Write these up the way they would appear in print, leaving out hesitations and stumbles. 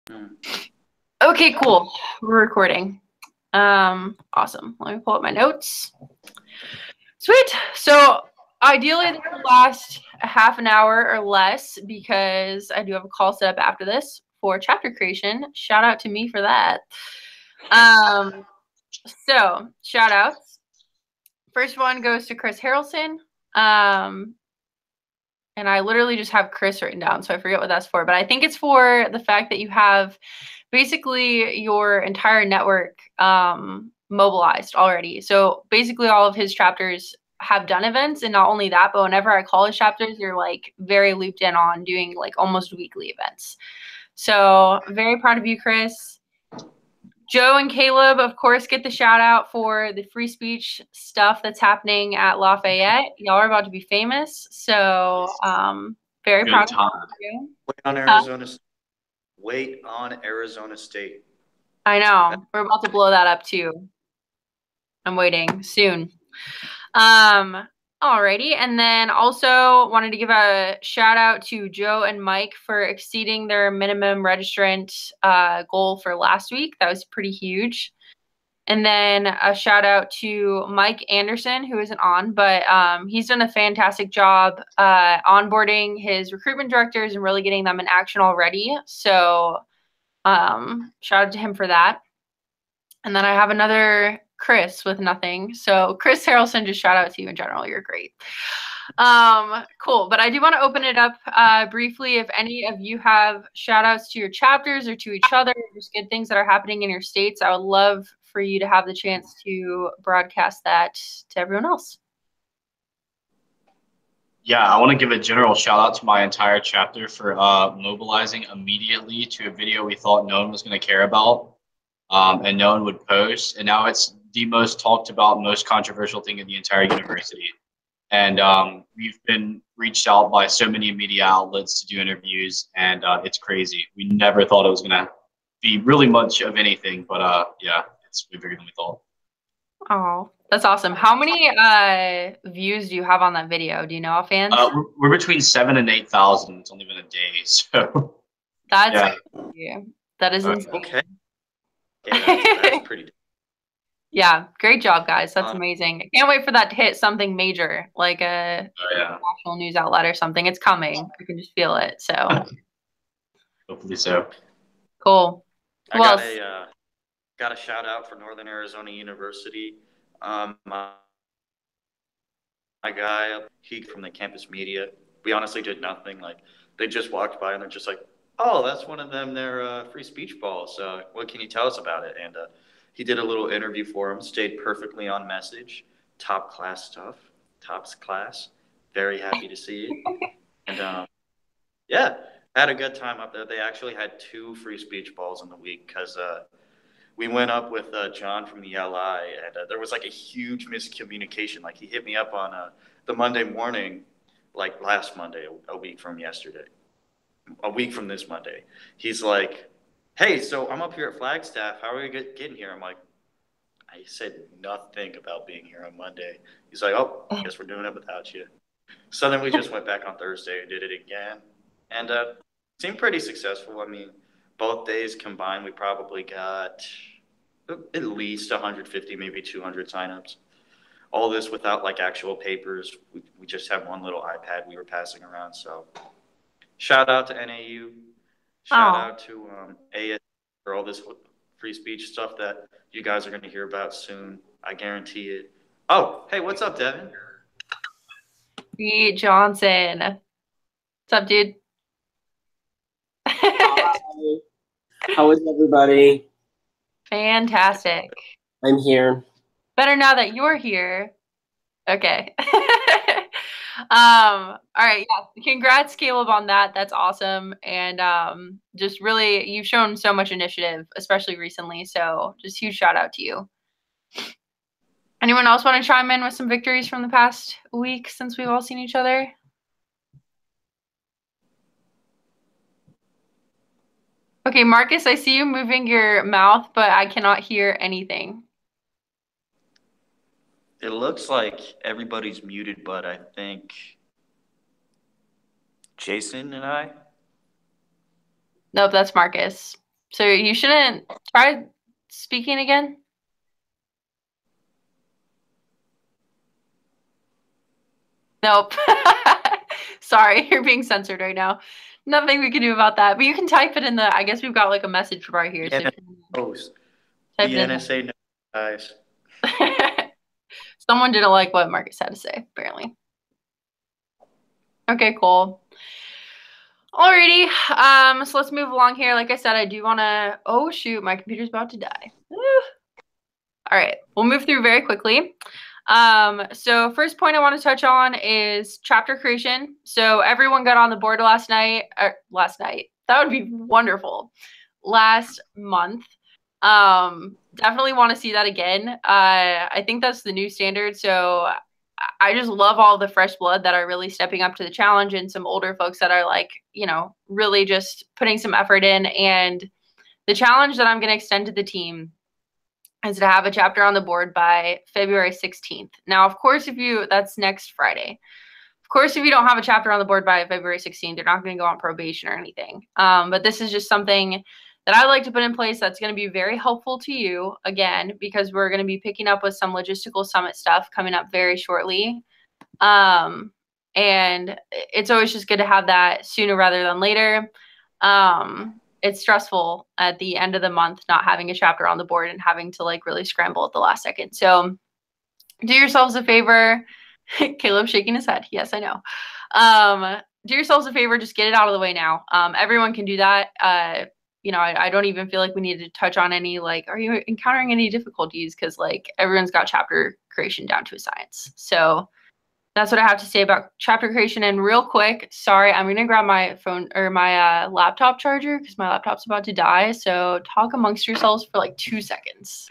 Mm. Okay, cool. We're recording. Awesome. Let me pull up my notes. Sweet. So ideally this will last a half an hour or less because I do have a call set up after this for chapter creation. Shout out to me for that. So shout outs. First one goes to Chris Harrelson. And I literally just have Chris written down, so I forget what that's for. But I think it's for the fact that you have basically your entire network mobilized already. So basically all of his chapters have done events, and not only that, but whenever I call his chapters, you're like very looped in on doing like almost weekly events. So very proud of you, Chris. Joe and Caleb, of course, get the shout out for the free speech stuff that's happening at Lafayette. Y'all are about to be famous, so very Good proud time. of you. Wait on Arizona. Wait on Arizona State. I know. We're about to blow that up too. I'm waiting soon. Alrighty. And then also wanted to give a shout out to Joe and Mike for exceeding their minimum registrant goal for last week. That was pretty huge. And then a shout out to Mike Anderson, who isn't on, but he's done a fantastic job onboarding his recruitment directors and really getting them in action already. So shout out to him for that. And then I have another Chris with nothing. So Chris Harrelson, just shout out to you in general. You're great. Cool. But I do want to open it up briefly. If any of you have shout outs to your chapters or to each other, just good things that are happening in your states, I would love for you to have the chance to broadcast that to everyone else. Yeah, I want to give a general shout out to my entire chapter for mobilizing immediately to a video we thought no one was going to care about and no one would post. And now it's the most talked about, most controversial thing in the entire university. And we've been reached out by so many media outlets to do interviews, and it's crazy. We never thought it was going to be really much of anything, but yeah, it's way bigger than we thought. Oh, that's awesome. How many views do you have on that video? Do you know, fans? We're between 7,000 and 8,000. It's only been a day, so that's yeah. That is insane. Okay. Yeah, that's pretty. Yeah, great job, guys. That's amazing. I can't wait for that to hit something major, like a national news outlet or something. It's coming. I can just feel it. So hopefully so. Cool. I got a shout out for Northern Arizona University. My guy, he from the campus media. We honestly did nothing. Like they just walked by and they're just like, "Oh, that's one of them. Their free speech balls. What can you tell us about it?" And he did a little interview for him. Stayed perfectly on message. Top class stuff. Tops class. Very happy to see it. And yeah, had a good time up there. They actually had 2 free speech balls in the week because we went up with John from the LI, and there was like a huge miscommunication. Like he hit me up on the Monday morning, like last Monday, a week from yesterday, a week from this Monday. He's like, "Hey, so I'm up here at Flagstaff. How are we getting here?" I'm like, "I said nothing about being here on Monday." He's like, "Oh, I guess we're doing it without you." So then we just went back on Thursday and did it again, and seemed pretty successful. I mean, both days combined, we probably got at least 150, maybe 200 signups. All this without like actual papers. We just have one little iPad we were passing around. So shout out to NAU. Shout out to AS for all this free speech stuff that you guys are going to hear about soon. I guarantee it. Oh, hey, what's up, Devin? Pete Johnson. What's up, dude? Hi. How is everybody? Fantastic. I'm here. Better now that you're here. Okay. All right. Yeah. Congrats, Caleb, on that. That's awesome. And just really, you've shown so much initiative, especially recently. So just huge shout out to you. Anyone else want to chime in with some victories from the past week since we've all seen each other? Okay, Marcus, I see you moving your mouth, but I cannot hear anything. It looks like everybody's muted, but I think Jason and I. Nope, that's Marcus. So you shouldn't try speaking again. Nope. Sorry, you're being censored right now. Nothing we can do about that. But you can type it in the, I guess we've got like a message bar here. So Post. type The it in NSA knows, guys. Someone didn't like what Marcus had to say, apparently. Okay, cool. Alrighty, so let's move along here. Like I said, I do want to, oh shoot, my computer's about to die. All right, we'll move through very quickly. So first point I want to touch on is chapter creation. So everyone got on the board last night. That would be wonderful. Last month. Definitely want to see that again. I think that's the new standard. So I just love all the fresh blood that are really stepping up to the challenge, and some older folks that are like, really just putting some effort in. And the challenge that I'm going to extend to the team is to have a chapter on the board by February 16th. Now, of course, that's next Friday. Of course, if you don't have a chapter on the board by February 16th, you're not going to go on probation or anything. But this is just something that I like to put in place that's going to be very helpful to you, again, because we're going to be picking up with some logistical summit stuff coming up very shortly. And it's always just good to have that sooner rather than later. It's stressful at the end of the month not having a chapter on the board and having to like really scramble at the last second. So do yourselves a favor. Caleb shaking his head. Yes, I know. Do yourselves a favor. Just get it out of the way now. Everyone can do that. I don't even feel like we need to touch on any, like, are you encountering any difficulties? Because, like, everyone's got chapter creation down to a science. So that's what I have to say about chapter creation. And real quick, sorry, I'm going to grab my phone or my laptop charger because my laptop's about to die. So talk amongst yourselves for like 2 seconds.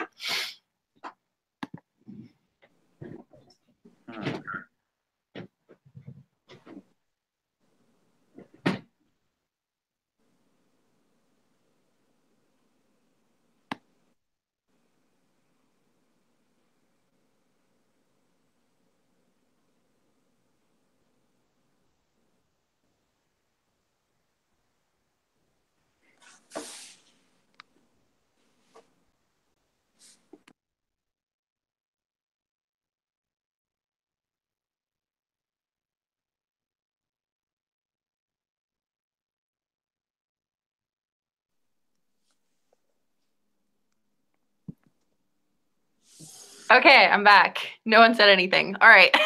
Okay, I'm back. No one said anything. All right.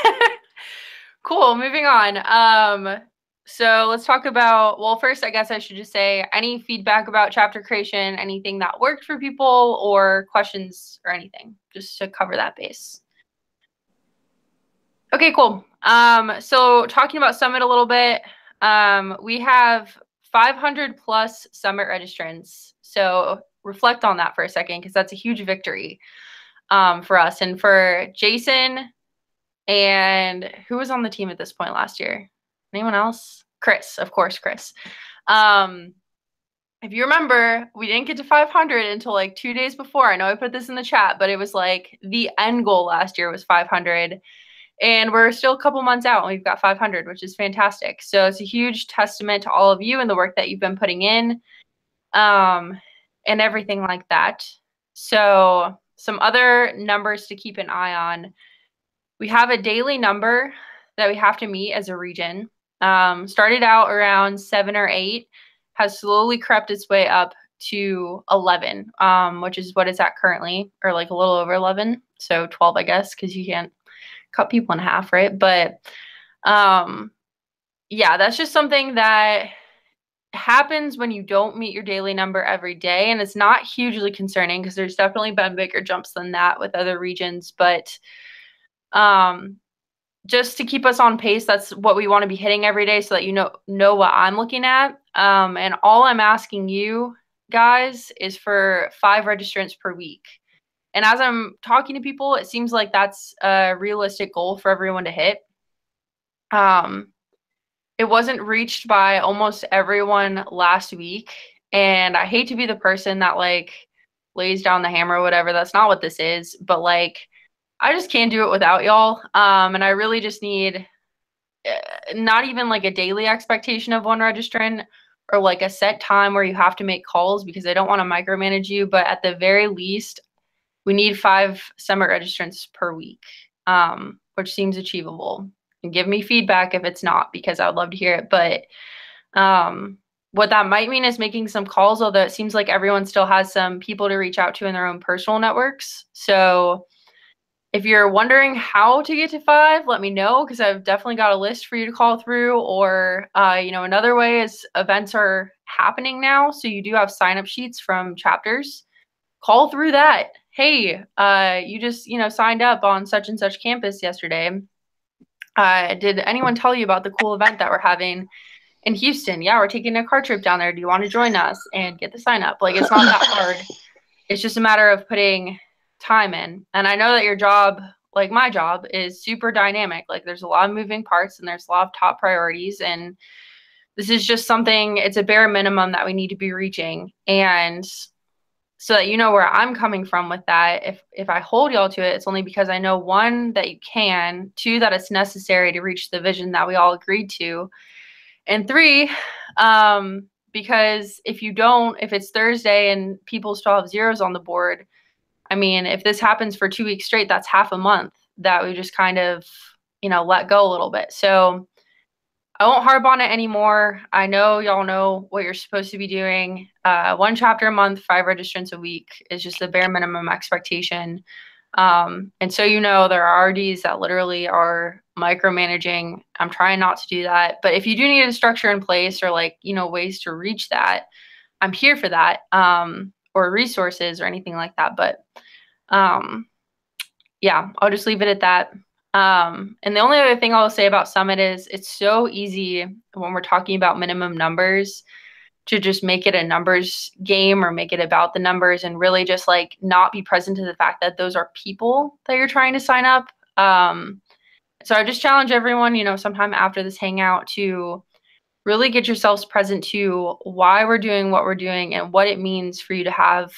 Cool, moving on. So let's talk about, well, first, I guess I should just say any feedback about chapter creation, anything that worked for people, or questions or anything, just to cover that base. Okay, cool. So talking about Summit a little bit, we have 500 plus Summit registrants. So reflect on that for a second, because that's a huge victory for us. And for Jason, and who was on the team at this point last year? Anyone else? Chris, of course, Chris. If you remember, we didn't get to 500 until like 2 days before. I know I put this in the chat, but it was like the end goal last year was 500. And we're still a couple months out and we've got 500, which is fantastic. So it's a huge testament to all of you and the work that you've been putting in and everything like that. So some other numbers to keep an eye on. We have a daily number that we have to meet as a region. Started out around 7 or 8, has slowly crept its way up to 11, which is what it's at currently, or like a little over 11. So 12, I guess, because you can't cut people in half, right? But yeah, that's just something that happens when you don't meet your daily number every day. And it's not hugely concerning because there's definitely been bigger jumps than that with other regions. But just to keep us on pace, that's what we want to be hitting every day so that you know what I'm looking at. And all I'm asking you guys is for 5 registrants per week. And as I'm talking to people, it seems like that's a realistic goal for everyone to hit. It wasn't reached by almost everyone last week. And I hate to be the person that like lays down the hammer or whatever. That's not what this is. But like, I just can't do it without y'all. And I really just need not even like a daily expectation of 1 registrant or like a set time where you have to make calls because I don't want to micromanage you, but at the very least, we need 5 summit registrants per week, which seems achievable. And give me feedback if it's not, because I would love to hear it. But what that might mean is making some calls, although it seems like everyone still has some people to reach out to in their own personal networks. So if you're wondering how to get to 5, let me know, because I've definitely got a list for you to call through. Or, another way is events are happening now. So you do have sign-up sheets from chapters. Call through that. Hey, you just, signed up on such and such campus yesterday. Did anyone tell you about the cool event that we're having in Houston? Yeah, we're taking a car trip down there. Do you want to join us and get the sign up? Like, it's not that hard. It's just a matter of putting time in. And I know that your job, like my job, is super dynamic. Like, there's a lot of moving parts and there's a lot of top priorities. And this is just something, it's a bare minimum that we need to be reaching. And so that you know where I'm coming from with that, if I hold y'all to it, it's only because I know, 1, that you can, 2, that it's necessary to reach the vision that we all agreed to, and 3, because if you don't, if it's Thursday and people still have zeros on the board, I mean, if this happens for 2 weeks straight, that's half a month that we just kind of, let go a little bit. So I won't harp on it anymore. I know y'all know what you're supposed to be doing. 1 chapter a month, 5 registrants a week is just the bare minimum expectation. And so, there are RDs that literally are micromanaging. I'm trying not to do that. But if you do need a structure in place or ways to reach that, I'm here for that, or resources or anything like that. But yeah, I'll just leave it at that. And the only other thing I'll say about Summit is it's so easy when we're talking about minimum numbers to just make it a numbers game or make it about the numbers and really just not be present to the fact that those are people that you're trying to sign up. So I just challenge everyone, sometime after this hangout to really get yourselves present to why we're doing what we're doing and what it means for you to have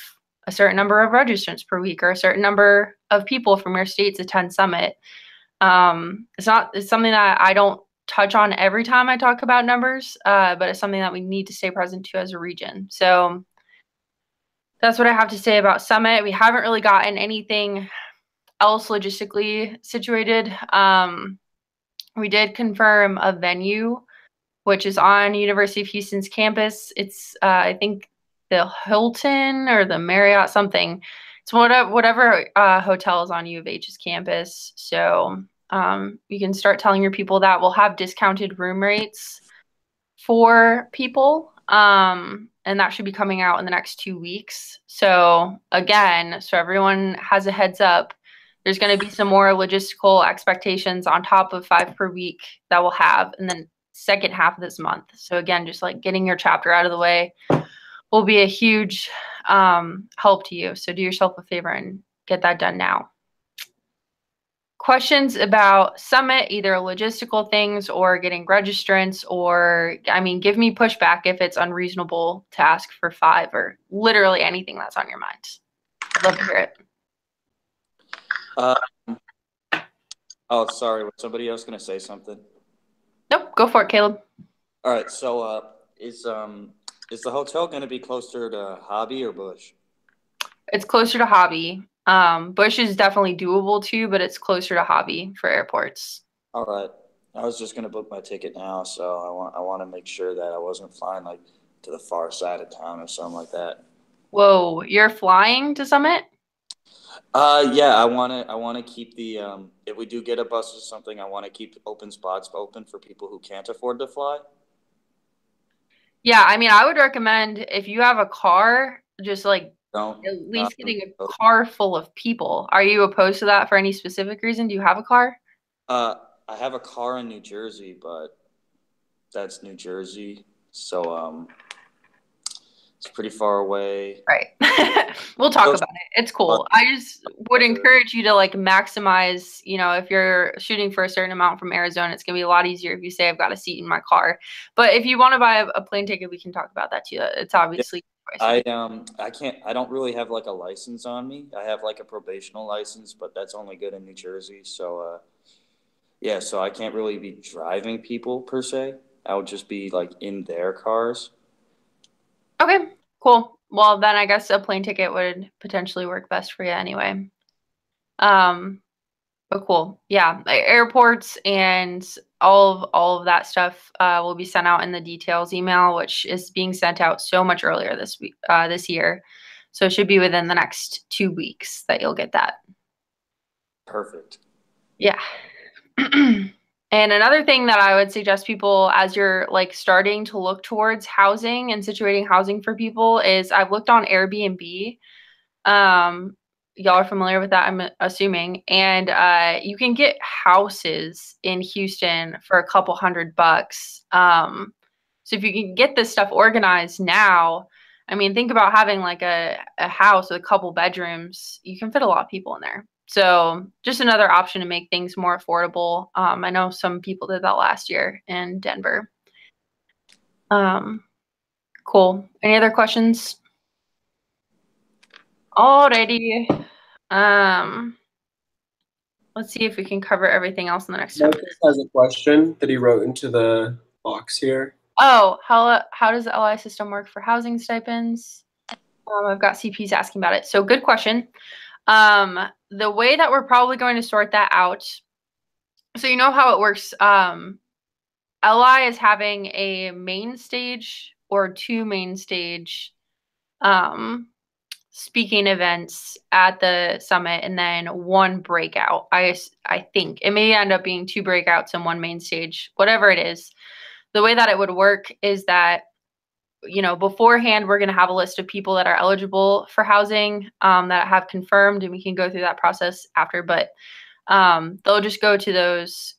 a certain number of registrants per week or a certain number of people from your states attend Summit. It's something that I don't touch on every time I talk about numbers, but it's something that we need to stay present to as a region. So that's what I have to say about Summit. We haven't really gotten anything else logistically situated. We did confirm a venue, which is on University of Houston's campus. It's, I think, the Hilton or the Marriott, something. It's whatever hotel is on U of H's campus. So you can start telling your people that we'll have discounted room rates for people. And that should be coming out in the next 2 weeks. So again, so everyone has a heads up, there's going to be some more logistical expectations on top of 5 per week that we'll have in the second half of this month. So again, just getting your chapter out of the way will be a huge help to you. So do yourself a favor and get that done now. Questions about Summit, either logistical things or getting registrants, or, give me pushback if it's unreasonable to ask for 5 or literally anything that's on your mind. I'd love to hear it. Oh, sorry. Was somebody else going to say something? Nope. Go for it, Caleb. All right. So is the hotel going to be closer to Hobby or Bush? It's closer to Hobby. Bush is definitely doable too, but it's closer to Hobby for airports. All right. I was just going to book my ticket now, so I want to make sure that I wasn't flying to the far side of town or something like that. Whoa, you're flying to Summit? Yeah, I want to keep the if we do get a bus or something, I want to keep open spots open for people who can't afford to fly. Yeah, I would recommend if you have a car, just at least getting a car full of people. Are you opposed to that for any specific reason? Do you have a car? I have a car in New Jersey, but that's New Jersey, so it's pretty far away. Right. We'll talk about it. It's cool. I just would encourage you to maximize, if you're shooting for a certain amount from Arizona, it's going to be a lot easier if you say I've got a seat in my car. But if you want to buy a plane ticket, we can talk about that too. It's obviously I don't really have a license on me. I have a probational license, but that's only good in New Jersey. So yeah, so I can't really be driving people per se. I would just be in their cars. Okay, cool. Well, then I guess a plane ticket would potentially work best for you anyway. But cool. Yeah, airports and all of that stuff will be sent out in the details email, which is being sent out so much earlier this week, this year. So it should be within the next 2 weeks that you'll get that. Perfect. Yeah. And another thing that I would suggest people as you're like starting to look towards housing and situating housing for people is I've looked on Airbnb. Y'all are familiar with that, I'm assuming. And you can get houses in Houston for a couple $100. So if you can get this stuff organized now, I mean, think about having like a house with a couple bedrooms. You can fit a lot of people in there. So just another option to make things more affordable. I know some people did that last year in Denver. Cool. Any other questions? Alrighty. Let's see if we can cover everything else in the next time. Marcus has a question that he wrote into the box here. Oh, how does the LI system work for housing stipends? I've got CPs asking about it. So good question. The way that we're probably going to sort that out, so you know how it works. LI is having a main stage or 2 main stage speaking events at the summit, and then 1 breakout. I think it may end up being 2 breakouts and 1 main stage, whatever it is. The way that it would work is that, you know, beforehand, we're going to have a list of people that are eligible for housing that have confirmed, and we can go through that process after. But they'll just go to those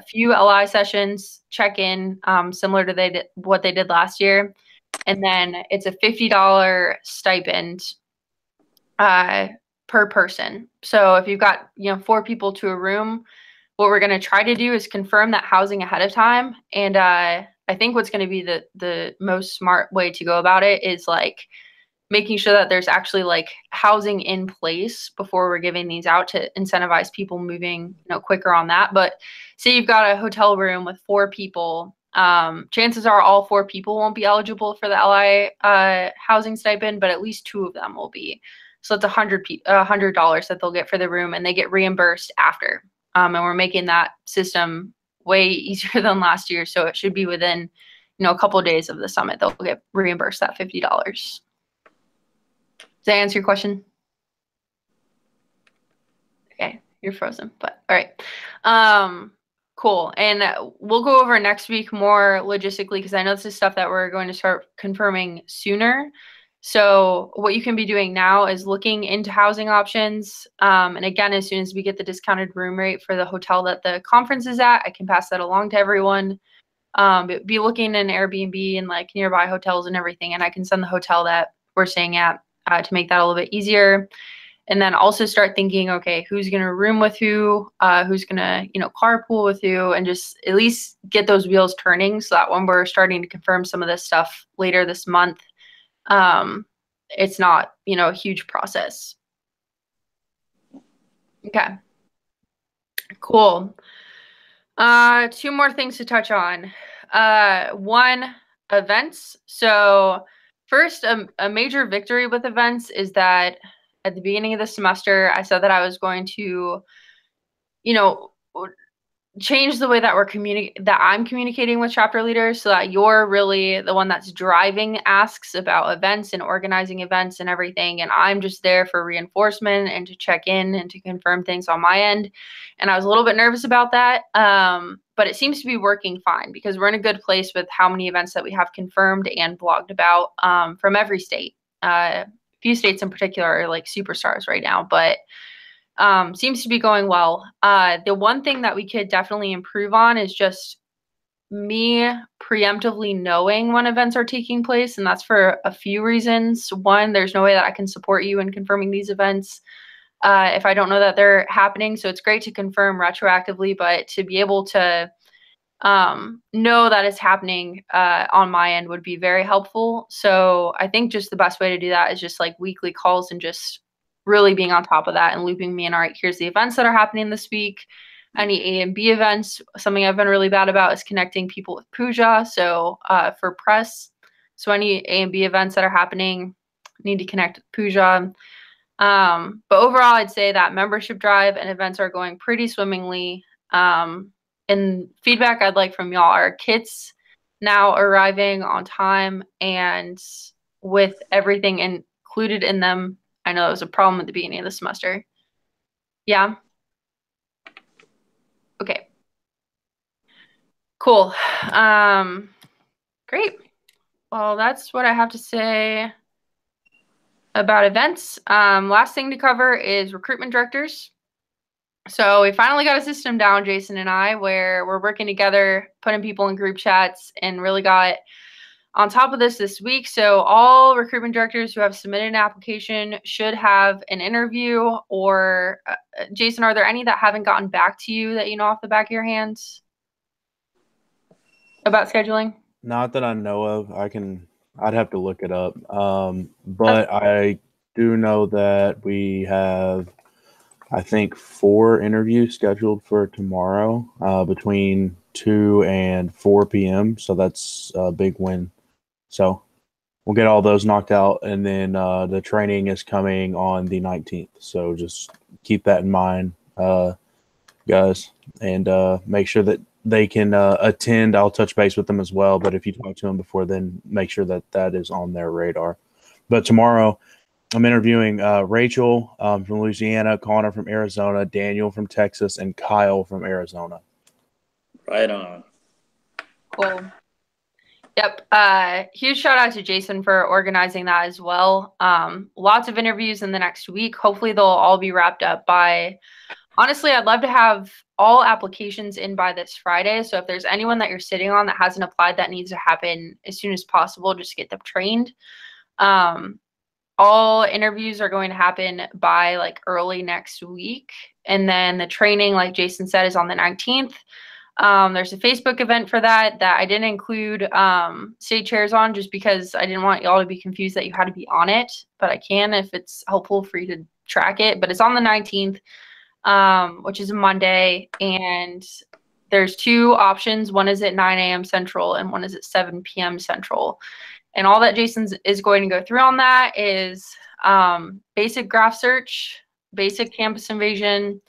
few LI sessions, check in, similar to what they did last year. And then it's a $50 stipend per person. So if you've got, 4 people to a room, what we're going to try to do is confirm that housing ahead of time. And I think what's going to be the most smart way to go about it is like making sure that there's actually like housing in place before we're giving these out to incentivize people moving, quicker on that. But say you've got a hotel room with 4 people, chances are all 4 people won't be eligible for the LI housing stipend, but at least 2 of them will be. So it's $100 that they'll get for the room, and they get reimbursed after. And we're making that system way easier than last year. So it should be within, a couple of days of the summit, they'll get reimbursed that $50. Does that answer your question? Okay, you're frozen, but all right. Cool. And we'll go over next week more logistically, because I know this is stuff that we're going to start confirming sooner. So what you can be doing now is looking into housing options. And again, as soon as we get the discounted room rate for the hotel that the conference is at, I can pass that along to everyone. Be looking in Airbnb and like nearby hotels and everything. And I can send the hotel that we're staying at to make that a little bit easier. And then also start thinking, okay, who's going to room with who, who's going to, carpool with who, and just at least get those wheels turning so that when we're starting to confirm some of this stuff later this month, it's not, a huge process. Okay. Cool. 2 more things to touch on. 1, events. So first, a major victory with events is that at the beginning of the semester, I said that I was going to, change the way that I'm communicating with chapter leaders, so that you're really the one that's driving asks about events and organizing events and everything. And I'm just there for reinforcement and to check in and to confirm things on my end. And I was a little bit nervous about that. But it seems to be working fine, because we're in a good place with how many events that we have confirmed and blogged about from every state. A few states in particular are like superstars right now, but seems to be going well. The one thing that we could definitely improve on is just me preemptively knowing when events are taking place. And that's for a few reasons. 1, there's no way that I can support you in confirming these events if I don't know that they're happening. So it's great to confirm retroactively, but to be able to know that it's happening on my end would be very helpful. So I think just the best way to do that is just like weekly calls and just really being on top of that and looping me in. All right, here's the events that are happening this week. Any A and B events. Something I've been really bad about is connecting people with Pooja. So for press, So any A and B events that are happening, need to connect with Pooja. But overall, I'd say that membership drive and events are going pretty swimmingly. And feedback I'd like from y'all are kits now arriving on time and with everything included in them. I know it was a problem at the beginning of the semester. Yeah. Okay. Cool. Great. Well, that's what I have to say about events. Last thing to cover is recruitment directors. So we finally got a system down, Jason and I, where we're working together, putting people in group chats, and really got on top of this week. So all recruitment directors who have submitted an application should have an interview. Or Jason, are there any that haven't gotten back to you that you know off the back of your hands about scheduling? Not that I know of. I'd have to look it up. But I do know that we have, I think, 4 interviews scheduled for tomorrow between 2 and 4 p.m. So that's a big win. So we'll get all those knocked out. And then the training is coming on the 19th. So just keep that in mind, guys, and make sure that they can attend. I'll touch base with them as well. But if you talk to them before then, make sure that that is on their radar. But tomorrow, I'm interviewing Rachel from Louisiana, Connor from Arizona, Daniel from Texas, and Kyle from Arizona. Right on. Cool. Yep. Huge shout out to Jason for organizing that as well. Lots of interviews in the next week. Hopefully they'll all be wrapped up by, honestly, I'd love to have all applications in by this Friday. So if there's anyone that you're sitting on that hasn't applied, that needs to happen as soon as possible, just get them trained. All interviews are going to happen by like early next week. And then the training, like Jason said, is on the 19th. There's a Facebook event for that I didn't include state chairs on just because I didn't want y'all to be confused that you had to be on it, but I can if it's helpful for you to track it. But it's on the 19th, which is a Monday, and there's 2 options. One is at 9 a.m. Central and one is at 7 p.m. Central. And all that Jason is going to go through on that is basic graph search, basic campus invasion,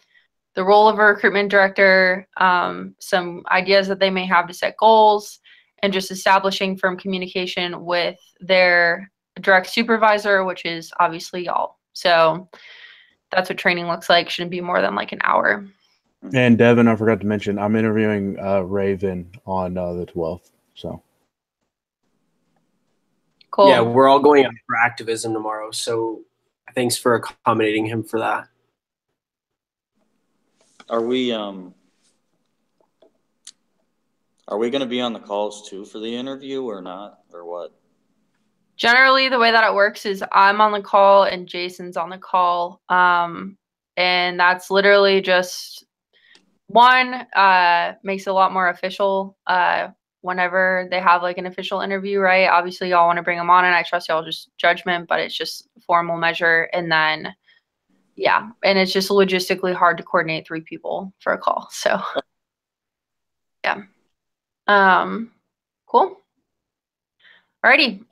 the role of a recruitment director, some ideas that they may have to set goals, and just establishing firm communication with their direct supervisor, which is obviously y'all. So that's what training looks like. Shouldn't be more than like an hour. And Devin, I forgot to mention, I'm interviewing Raven on the 12th. So cool. Yeah, we're all going out for activism tomorrow. So thanks for accommodating him for that. Are we going to be on the calls too for the interview or not, or what? Generally, the way that it works is I'm on the call and Jason's on the call. And that's literally just one, makes it a lot more official whenever they have like an official interview, right? Obviously, y'all want to bring them on, and I trust y'all just judgment, but it's just a formal measure. And then, yeah, and it's just logistically hard to coordinate 3 people for a call. So, yeah. Cool. Alrighty.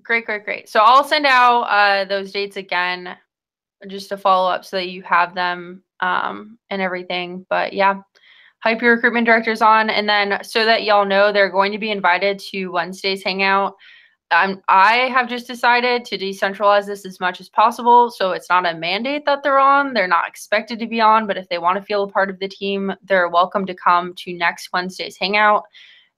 Great. So I'll send out those dates again just to follow up so that you have them and everything. But yeah, hype your recruitment directors on. And then so that y'all know, they're going to be invited to Wednesday's Hangout. I have just decided to decentralize this as much as possible. So it's not a mandate that they're on. They're not expected to be on. But if they want to feel a part of the team, they're welcome to come to next Wednesday's Hangout.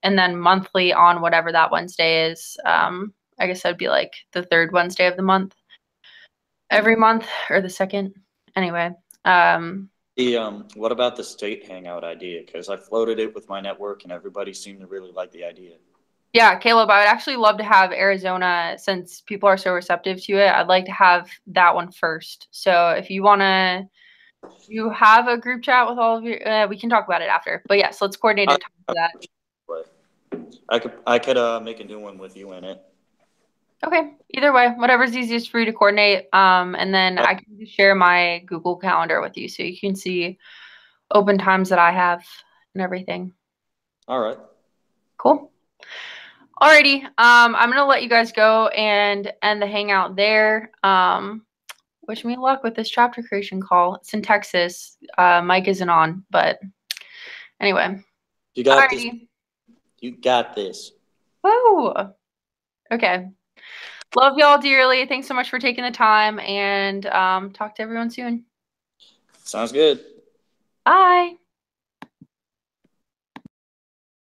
And then monthly on whatever that Wednesday is. I guess that'd be like the 3rd Wednesday of the month. Every month, or the 2nd. Anyway. What about the state hangout idea? Because I floated it with my network and everybody seemed to really like the idea. Yeah, Caleb, I would actually love to have Arizona, since people are so receptive to it. I'd like to have that one first. So if you want to, you have a group chat with all of you, we can talk about it after. But yes, let's coordinate a time for that. I could make a new one with you in it. Okay, either way, whatever's easiest for you to coordinate. And then I can just share my Google Calendar with you so you can see open times that I have and everything. All right. Cool. Alrighty. I'm gonna let you guys go and end the hangout there. Wish me luck with this chapter creation call. It's in Texas. Mike isn't on, but anyway. You got this. Alrighty. You got this. Woo. Okay. Love y'all dearly. Thanks so much for taking the time, and talk to everyone soon. Sounds good. Bye.